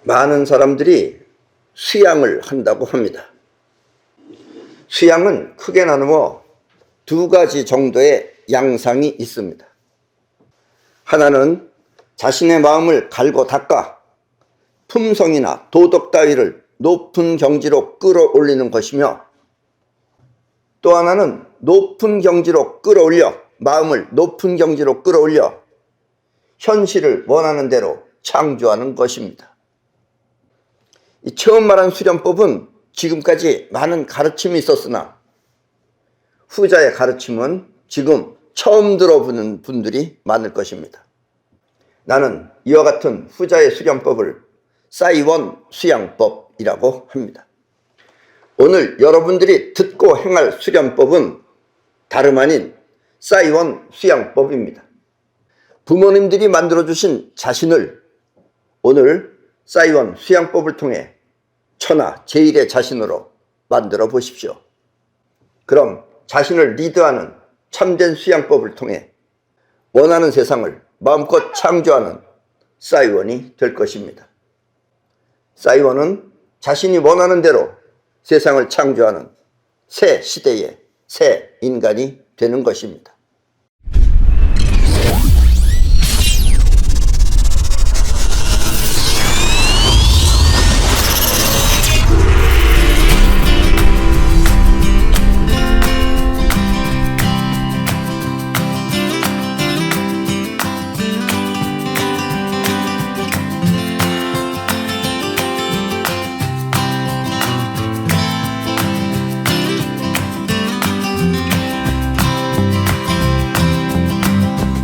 많은 사람들이 수양을 한다고 합니다. 수양은 크게 나누어 두 가지 정도의 양상이 있습니다. 하나는 자신의 마음을 갈고 닦아 품성이나 도덕 따위를 높은 경지로 끌어올리는 것이며, 또 하나는 높은 경지로 끌어올려 마음을 높은 경지로 끌어올려 현실을 원하는 대로 창조하는 것입니다. 이 처음 말한 수련법은 지금까지 많은 가르침이 있었으나 후자의 가르침은 지금 처음 들어보는 분들이 많을 것입니다. 나는 이와 같은 후자의 수련법을 싸이원 수양법이라고 합니다. 오늘 여러분들이 듣고 행할 수련법은 다름 아닌 싸이원 수양법입니다. 부모님들이 만들어주신 자신을 오늘 싸이원 수양법을 통해 천하 제일의 자신으로 만들어 보십시오. 그럼 자신을 리드하는 참된 수양법을 통해 원하는 세상을 마음껏 창조하는 싸이원이 될 것입니다. 싸이원은 자신이 원하는 대로 세상을 창조하는 새 시대의 새 인간이 되는 것입니다.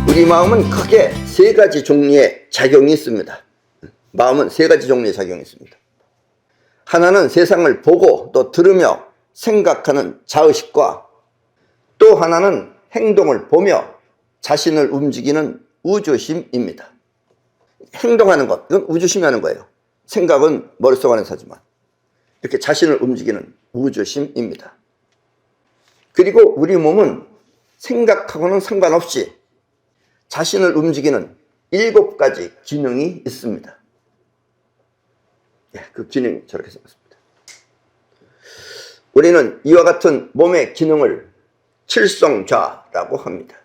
우리 마음은 크게 세 가지 종류의 작용이 있습니다. 마음은 세 가지 종류의 작용이 있습니다. 하나는 세상을 보고 또 들으며 생각하는 자의식과, 또 하나는 행동을 보며 자신을 움직이는 우주심입니다. 행동하는 것, 이건 우주심이 하는 거예요. 생각은 머릿속 안에서 하지만 이렇게 자신을 움직이는 우주심입니다. 그리고 우리 몸은 생각하고는 상관없이 자신을 움직이는 7가지 기능이 있습니다. 그 기능이 저렇게 생겼습니다. 우리는 이와 같은 몸의 기능을 칠성좌라고 합니다.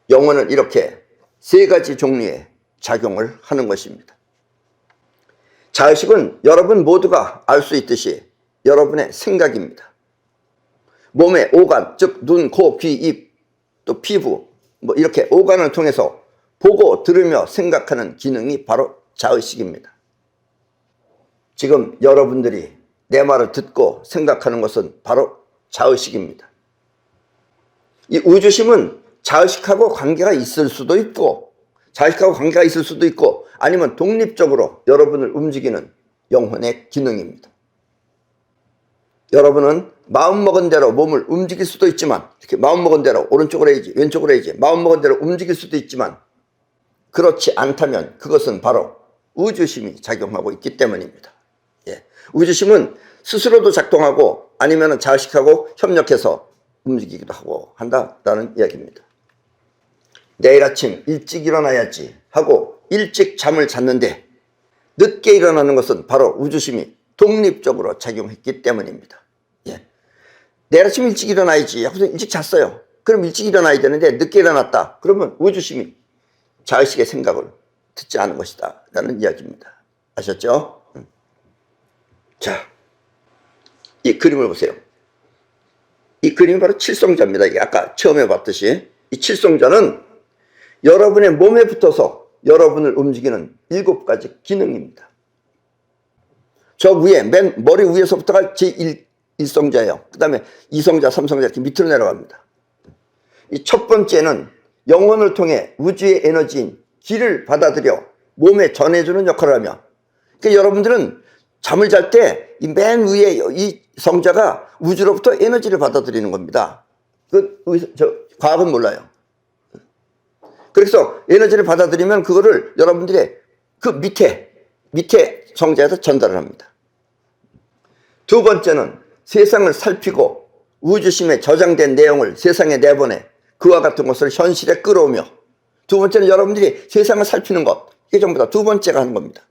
영혼은 이렇게 3가지 종류의 작용을 하는 것입니다. 자의식은 여러분 모두가 알 수 있듯이 여러분의 생각입니다. 몸의 오간, 즉 눈, 코, 귀, 입, 또 피부, 이렇게 오간을 통해서 보고 들으며 생각하는 기능이 바로 자의식입니다. 지금 여러분들이 내 말을 듣고 생각하는 것은 바로 자의식입니다. 이 우주심은 자의식하고 관계가 있을 수도 있고, 자의식하고 관계가 있을 수도 있고, 아니면 독립적으로 여러분을 움직이는 영혼의 기능입니다. 여러분은 마음먹은 대로 몸을 움직일 수도 있지만, 이렇게 마음먹은 대로 오른쪽으로 해야지 왼쪽으로 해야지 마음먹은 대로 움직일 수도 있지만, 그렇지 않다면 그것은 바로 우주심이 작용하고 있기 때문입니다. 우주심은 스스로도 작동하고 아니면 자의식하고 협력해서 움직이기도 하고 한다라는 이야기입니다. 내일 아침 일찍 일어나야지 하고 일찍 잠을 잤는데 늦게 일어나는 것은 바로 우주심이 독립적으로 작용했기 때문입니다. 내일 아침 일찍 일어나야지 하고서 일찍 잤어요. 그럼 일찍 일어나야 되는데 늦게 일어났다. 그러면 우주심이 자의식의 생각을 듣지 않은 것이다 라는 이야기입니다. 아셨죠? 자, 이 그림을 보세요. 이 그림이 바로 칠성자입니다. 이게 아까 처음에 봤듯이 이 칠성자는 여러분의 몸에 붙어서 여러분을 움직이는 7가지 기능입니다. 저 위에 맨 머리 위에서부터가 제1성자예요. 그 다음에 2성자, 3성자 이렇게 밑으로 내려갑니다. 이 첫 번째는 영혼을 통해 우주의 에너지인 기를 받아들여 몸에 전해주는 역할을 하며, 그러니까 여러분들은 잠을 잘 때 이 맨 위에 이 성자가 우주로부터 에너지를 받아들이는 겁니다. 과학은 몰라요. 그래서 에너지를 받아들이면 그거를 여러분들의 그 밑에 성자에서 전달을 합니다. 두 번째는 세상을 살피고 우주심에 저장된 내용을 세상에 내보내 그와 같은 것을 현실에 끌어오며, 두 번째는 여러분들이 세상을 살피는 것, 이게 전부 다 두 번째가 하는 겁니다.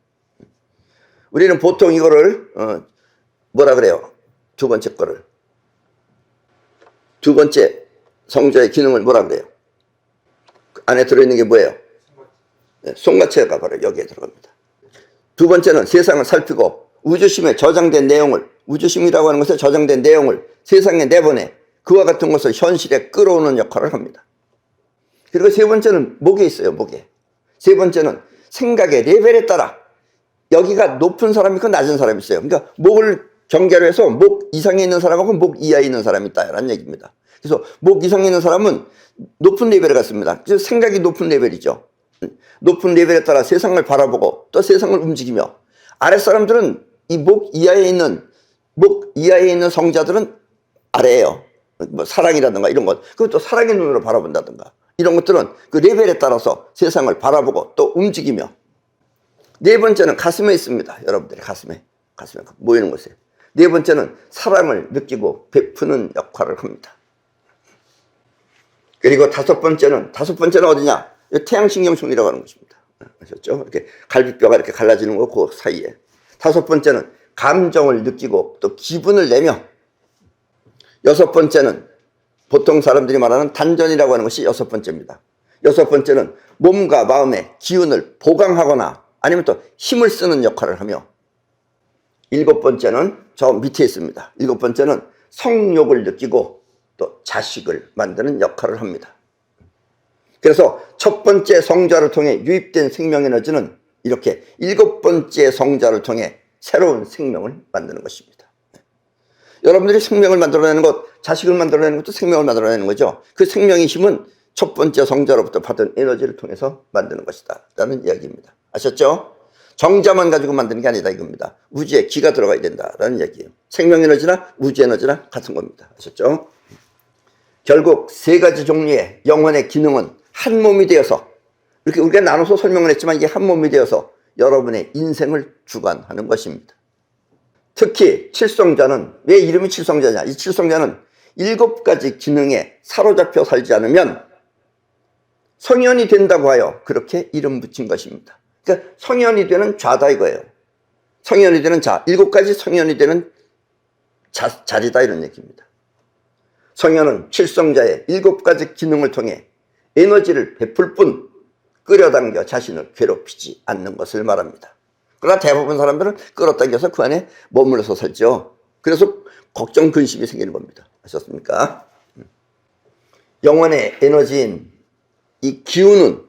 우리는 보통 이거를 뭐라 그래요? 두 번째 거를. 두 번째 성자의 기능을 뭐라 그래요? 그 안에 들어있는 게 뭐예요? 송가체가 바로 여기에 들어갑니다. 두 번째는 세상을 살피고 우주심에 저장된 내용을, 우주심이라고 하는 것에 저장된 내용을 세상에 내보내 그와 같은 것을 현실에 끌어오는 역할을 합니다. 그리고 세 번째는 목에 있어요. 목에. 세 번째는 생각의 레벨에 따라 여기가 높은 사람이 있고 낮은 사람이 있어요. 그러니까 목을 경계로 해서 목 이상에 있는 사람하고 목 이하에 있는 사람이 있다라는 얘기입니다. 그래서 목 이상에 있는 사람은 높은 레벨에 갔습니다. 그래서 생각이 높은 레벨이죠. 높은 레벨에 따라 세상을 바라보고 또 세상을 움직이며, 아랫사람들은 이 목 이하에 있는 성자들은 아래예요. 뭐 사랑이라든가 이런 것, 그것도 사랑의 눈으로 바라본다든가 이런 것들은 그 레벨에 따라서 세상을 바라보고 또 움직이며. 네 번째는 가슴에 있습니다. 여러분들의 가슴에 모이는 곳에. 네 번째는 사랑을 느끼고 베푸는 역할을 합니다. 그리고 다섯 번째는 어디냐? 태양신경총이라고 하는 것입니다. 아셨죠? 이렇게 갈비뼈가 이렇게 갈라지는 거 그 사이에. 다섯 번째는 감정을 느끼고 또 기분을 내며. 여섯 번째는 보통 사람들이 말하는 단전이라고 하는 것이 여섯 번째입니다. 여섯 번째는 몸과 마음의 기운을 보강하거나 아니면 또 힘을 쓰는 역할을 하며, 일곱 번째는 저 밑에 있습니다. 일곱 번째는 성욕을 느끼고 또 자식을 만드는 역할을 합니다. 그래서 첫 번째 성자를 통해 유입된 생명에너지는 이렇게 일곱 번째 성자를 통해 새로운 생명을 만드는 것입니다. 여러분들이 생명을 만들어내는 것, 자식을 만들어내는 것도 생명을 만들어내는 거죠. 그 생명의 힘은 첫 번째 성자로부터 받은 에너지를 통해서 만드는 것이다 라는 이야기입니다. 아셨죠? 정자만 가지고 만드는 게 아니다 이겁니다. 우주에 기가 들어가야 된다라는 이야기예요. 생명에너지나 우주에너지나 같은 겁니다. 아셨죠? 결국 세 가지 종류의 영혼의 기능은 한 몸이 되어서, 이렇게 우리가 나눠서 설명을 했지만 이게 한 몸이 되어서 여러분의 인생을 주관하는 것입니다. 특히 칠성자는, 왜 이름이 칠성자냐? 이 칠성자는 일곱 가지 기능에 사로잡혀 살지 않으면 성현이 된다고 하여 그렇게 이름 붙인 것입니다. 그러니까 성현이 되는 좌다 이거예요. 성현이 되는 자, 일곱 가지 성현이 되는 자리다 이런 얘기입니다. 성현은 칠성자의 일곱 가지 기능을 통해 에너지를 베풀 뿐 끌어당겨 자신을 괴롭히지 않는 것을 말합니다. 그러나 대부분 사람들은 끌어당겨서 그 안에 머물러서 살죠. 그래서 걱정, 근심이 생기는 겁니다. 아셨습니까? 영혼의 에너지인 이 기운은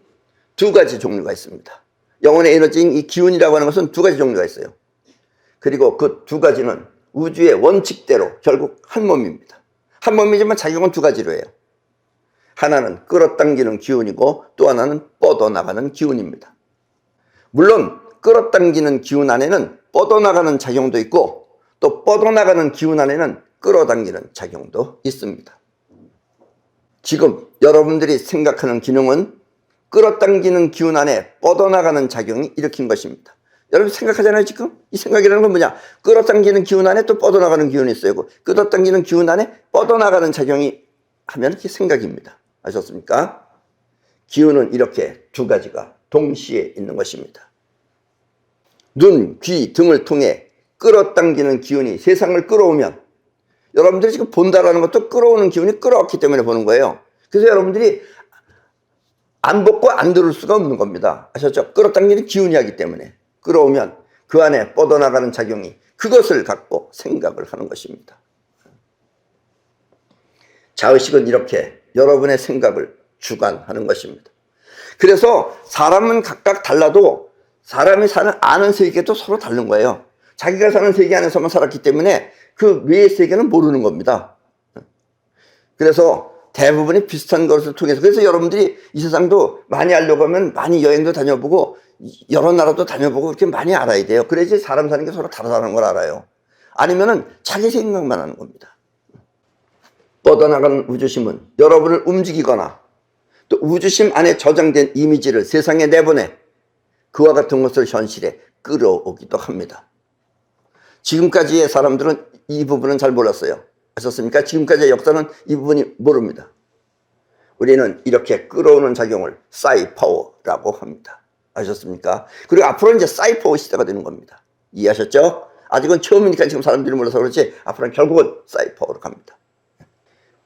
두 가지 종류가 있습니다. 영혼의 에너지인 이 기운이라고 하는 것은 두 가지 종류가 있어요. 그리고 그 두 가지는 우주의 원칙대로 결국 한 몸입니다. 한 몸이지만 작용은 두 가지로 해요. 하나는 끌어당기는 기운이고 또 하나는 뻗어나가는 기운입니다. 물론 끌어당기는 기운 안에는 뻗어나가는 작용도 있고 또 뻗어나가는 기운 안에는 끌어당기는 작용도 있습니다. 지금 여러분들이 생각하는 기능은 끌어당기는 기운 안에 뻗어나가는 작용이 일으킨 것입니다. 여러분 생각하잖아요. 지금 이 생각이라는 건 뭐냐? 끌어당기는 기운 안에 또 뻗어나가는 기운이 있어요. 끌어당기는 기운 안에 뻗어나가는 작용이 하면 이게 생각입니다. 아셨습니까? 기운은 이렇게 두 가지가 동시에 있는 것입니다. 눈, 귀 등을 통해 끌어당기는 기운이 세상을 끌어오면, 여러분들이 지금 본다라는 것도 끌어오는 기운이 끌어왔기 때문에 보는 거예요. 그래서 여러분들이 안 보고 안 들을 수가 없는 겁니다. 아셨죠? 끌어당기는 기운이 하기 때문에 끌어오면 그 안에 뻗어나가는 작용이 그것을 갖고 생각을 하는 것입니다. 자의식은 이렇게 여러분의 생각을 주관하는 것입니다. 그래서 사람은 각각 달라도 사람이 사는 아는 세계도 서로 다른 거예요. 자기가 사는 세계 안에서만 살았기 때문에 그 외의 세계는 모르는 겁니다. 그래서 대부분이 비슷한 것을 통해서, 그래서 여러분들이 이 세상도 많이 알려고 하면 많이 여행도 다녀보고 여러 나라도 다녀보고 그렇게 많이 알아야 돼요. 그래야지 사람 사는 게 서로 다르다는 걸 알아요. 아니면은 자기 생각만 하는 겁니다. 뻗어나가는 우주심은 여러분을 움직이거나 또 우주심 안에 저장된 이미지를 세상에 내보내 그와 같은 것을 현실에 끌어오기도 합니다. 지금까지의 사람들은 이 부분은 잘 몰랐어요. 아셨습니까? 지금까지의 역사는 이 부분이 모릅니다. 우리는 이렇게 끌어오는 작용을 사이파워라고 합니다. 아셨습니까? 그리고 앞으로는 이제 사이파워 시대가 되는 겁니다. 이해하셨죠? 아직은 처음이니까 지금 사람들이 몰라서 그렇지 앞으로는 결국은 사이퍼로 갑니다.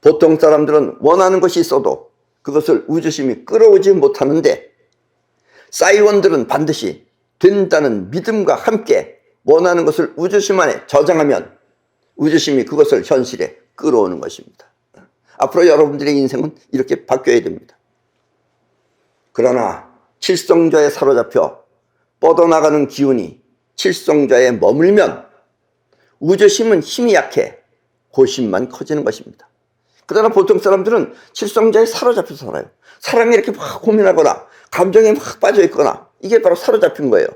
보통 사람들은 원하는 것이 있어도 그것을 우주심이 끌어오지 못하는데 싸이원들은 반드시 된다는 믿음과 함께 원하는 것을 우주심 안에 저장하면 우주심이 그것을 현실에 끌어오는 것입니다. 앞으로 여러분들의 인생은 이렇게 바뀌어야 됩니다. 그러나 칠성좌에 사로잡혀 뻗어나가는 기운이 칠성좌에 머물면 우주심은 힘이 약해 고심만 커지는 것입니다. 그러나 보통 사람들은 칠성좌에 사로잡혀서 살아요. 사랑에 이렇게 막 고민하거나 감정에 막 빠져 있거나 이게 바로 사로잡힌 거예요.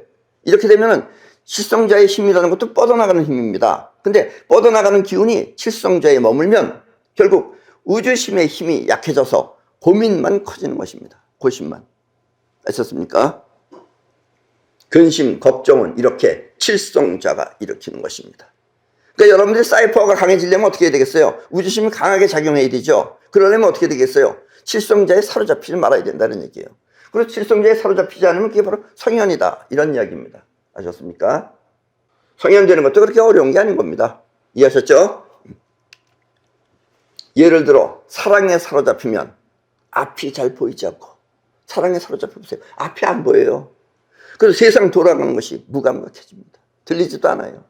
이렇게 되면은 칠성좌의 힘이라는 것도 뻗어나가는 힘입니다. 근데 뻗어나가는 기운이 칠성좌에 머물면 결국 우주심의 힘이 약해져서 고민만 커지는 것입니다. 고심만. 아셨습니까? 근심, 걱정은 이렇게 칠성좌가 일으키는 것입니다. 그러니까 여러분들이 사이퍼가 강해지려면 어떻게 해야 되겠어요? 우주심이 강하게 작용해야 되죠. 그러려면 어떻게 되겠어요? 칠성좌에 사로잡히지 말아야 된다는 얘기예요. 그리고 칠성좌에 사로잡히지 않으면 그게 바로 성현이다. 이런 이야기입니다. 아셨습니까? 성현되는 것도 그렇게 어려운 게 아닌 겁니다. 이해하셨죠? 예를 들어 사랑에 사로잡히면 앞이 잘 보이지 않고 사랑에 사로잡혀 보세요. 앞이 안 보여요. 그래서 세상 돌아가는 것이 무감각해집니다. 들리지도 않아요.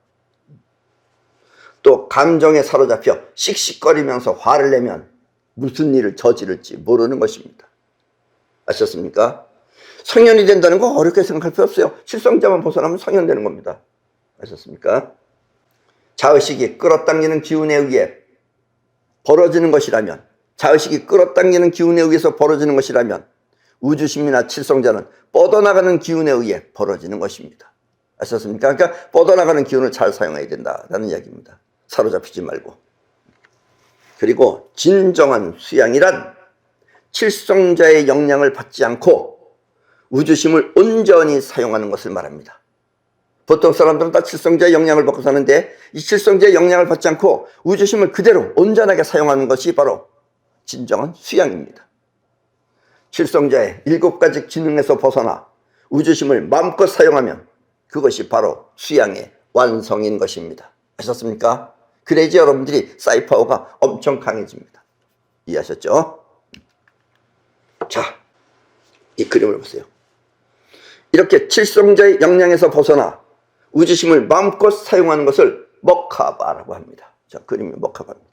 또 감정에 사로잡혀 씩씩거리면서 화를 내면 무슨 일을 저지를지 모르는 것입니다. 아셨습니까? 성현이 된다는 거 어렵게 생각할 필요 없어요. 칠성자만 벗어나면 성현되는 겁니다. 아셨습니까? 자의식이 끌어당기는 기운에 의해 벌어지는 것이라면, 자의식이 끌어당기는 기운에 의해서 벌어지는 것이라면 우주심이나 칠성자는 뻗어나가는 기운에 의해 벌어지는 것입니다. 아셨습니까? 그러니까 뻗어나가는 기운을 잘 사용해야 된다라는 이야기입니다. 사로잡히지 말고. 그리고 진정한 수양이란 칠성자의 영향을 받지 않고 우주심을 온전히 사용하는 것을 말합니다. 보통 사람들은 다 칠성자의 영향을 받고 사는데 이 칠성자의 영향을 받지 않고 우주심을 그대로 온전하게 사용하는 것이 바로 진정한 수양입니다. 칠성자의 7가지 기능에서 벗어나 우주심을 마음껏 사용하면 그것이 바로 수양의 완성인 것입니다. 아셨습니까? 그래야지 여러분들이 사이파워가 엄청 강해집니다. 이해하셨죠? 자, 이 그림을 보세요. 이렇게 칠성자의 영향에서 벗어나 우주심을 마음껏 사용하는 것을 머카바라고 합니다. 자, 그림이 머카바입니다.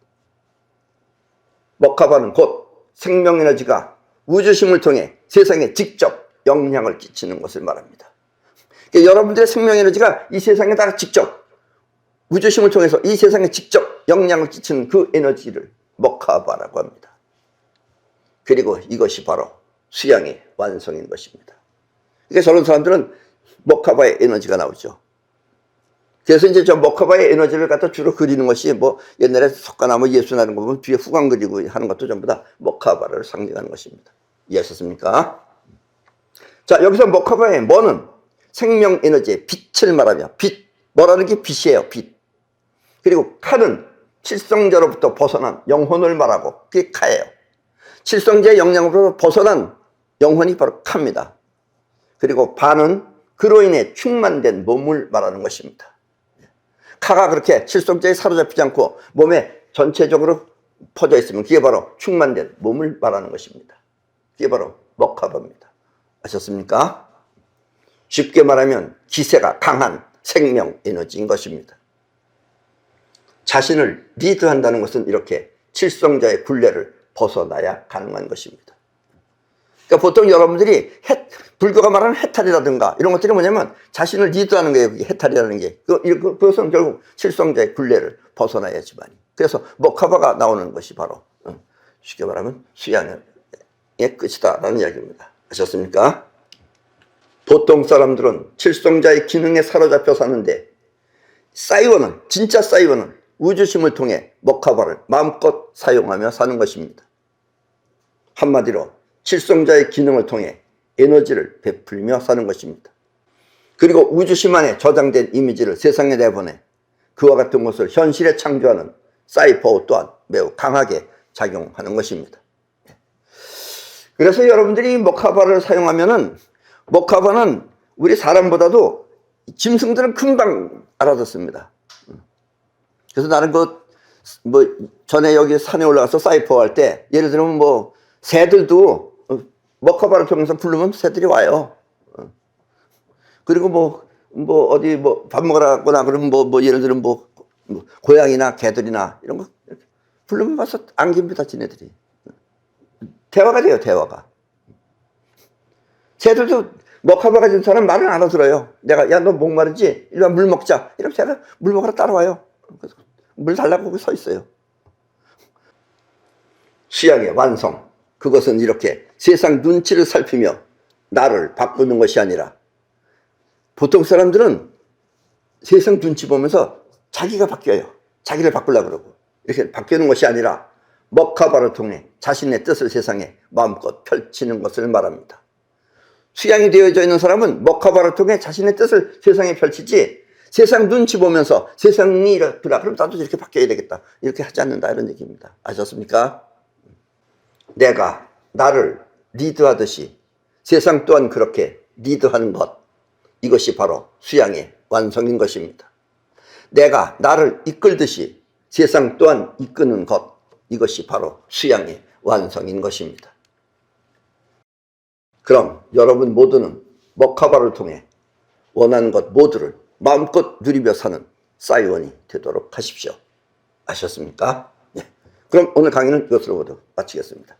머카바는 곧 생명에너지가 우주심을 통해 세상에 직접 영향을 끼치는 것을 말합니다. 그러니까 여러분들의 생명에너지가 이 세상에 다 직접 우주심을 통해서 이 세상에 직접 영향을 끼치는 그 에너지를 머카바라고 합니다. 그리고 이것이 바로 수양의 완성인 것입니다. 그러니까 저런 사람들은 머카바의 에너지가 나오죠. 그래서 이제 저 머카바의 에너지를 갖다 주로 그리는 것이 뭐 옛날에 석가나무 예수나는 거 보면 뒤에 후광 그리고 하는 것도 전부 다 머카바를 상징하는 것입니다. 이해하셨습니까? 자, 여기서 머카바의 머는 생명 에너지의 빛을 말하며 빛, 머라는 게 빛이에요. 빛. 그리고 카는 칠성자로부터 벗어난 영혼을 말하고 그게 카예요. 칠성자의 영향으로부터 벗어난 영혼이 바로 카입니다. 그리고 바는 그로 인해 충만된 몸을 말하는 것입니다. 카가 그렇게 칠성자에 사로잡히지 않고 몸에 전체적으로 퍼져 있으면 그게 바로 충만된 몸을 말하는 것입니다. 그게 바로 머카바입니다. 아셨습니까? 쉽게 말하면 기세가 강한 생명 에너지인 것입니다. 자신을 리드한다는 것은 이렇게 칠성자의 굴레를 벗어나야 가능한 것입니다. 그러니까 보통 여러분들이 불교가 말하는 해탈이라든가 이런 것들이 뭐냐면 자신을 리드하는 거예요. 그게 해탈이라는 게. 그것은 결국 칠성자의 굴레를 벗어나야지만이. 그래서 머카바가 나오는 것이 바로 쉽게 말하면 수양의 끝이다라는 이야기입니다. 아셨습니까? 보통 사람들은 칠성자의 기능에 사로잡혀 사는데 사이원은, 진짜 사이원은 우주심을 통해 머카바를 마음껏 사용하며 사는 것입니다. 한마디로 칠성자의 기능을 통해 에너지를 베풀며 사는 것입니다. 그리고 우주심 안에 저장된 이미지를 세상에 내보내 그와 같은 것을 현실에 창조하는 사이퍼 또한 매우 강하게 작용하는 것입니다. 그래서 여러분들이 머카바를 사용하면은 머카바는 우리 사람보다도 짐승들은 금방 알아듣습니다. 그래서 나는 뭐 전에 여기 산에 올라가서 사이퍼 할 때 예를 들면 뭐 새들도 먹커바를 통해서 부르면 새들이 와요. 그리고 뭐 어디 뭐 밥 먹으러 가거나 그러면 뭐 예를 들면 뭐 고양이나 개들이나 이런 거 부르면 와서 안깁니다, 지네들이. 대화가 돼요, 대화가. 새들도 먹커바 가진 사람 말을 안 알아들어요. 내가 야 너 목마르지? 이리 와 물 먹자. 이러면 새가 물 먹으러 따라와요. 그래서 물 달라고 거기 서 있어요. 수양의 완성. 그것은 이렇게 세상 눈치를 살피며 나를 바꾸는 것이 아니라, 보통 사람들은 세상 눈치 보면서 자기가 바뀌어요. 자기를 바꾸려고 그러고. 이렇게 바뀌는 것이 아니라 먹커바를 통해 자신의 뜻을 세상에 마음껏 펼치는 것을 말합니다. 수양이 되어져 있는 사람은 먹커바를 통해 자신의 뜻을 세상에 펼치지, 세상 눈치 보면서 세상이 이렇더라 그럼 나도 이렇게 바뀌어야 되겠다 이렇게 하지 않는다, 이런 얘기입니다. 아셨습니까? 내가 나를 리드하듯이 세상 또한 그렇게 리드하는 것, 이것이 바로 수양의 완성인 것입니다. 내가 나를 이끌듯이 세상 또한 이끄는 것, 이것이 바로 수양의 완성인 것입니다. 그럼 여러분 모두는 먹커바를 통해 원하는 것 모두를 마음껏 누리며 사는 싸이원이 되도록 하십시오. 아셨습니까? 네. 그럼 오늘 강의는 이것으로 모두 마치겠습니다.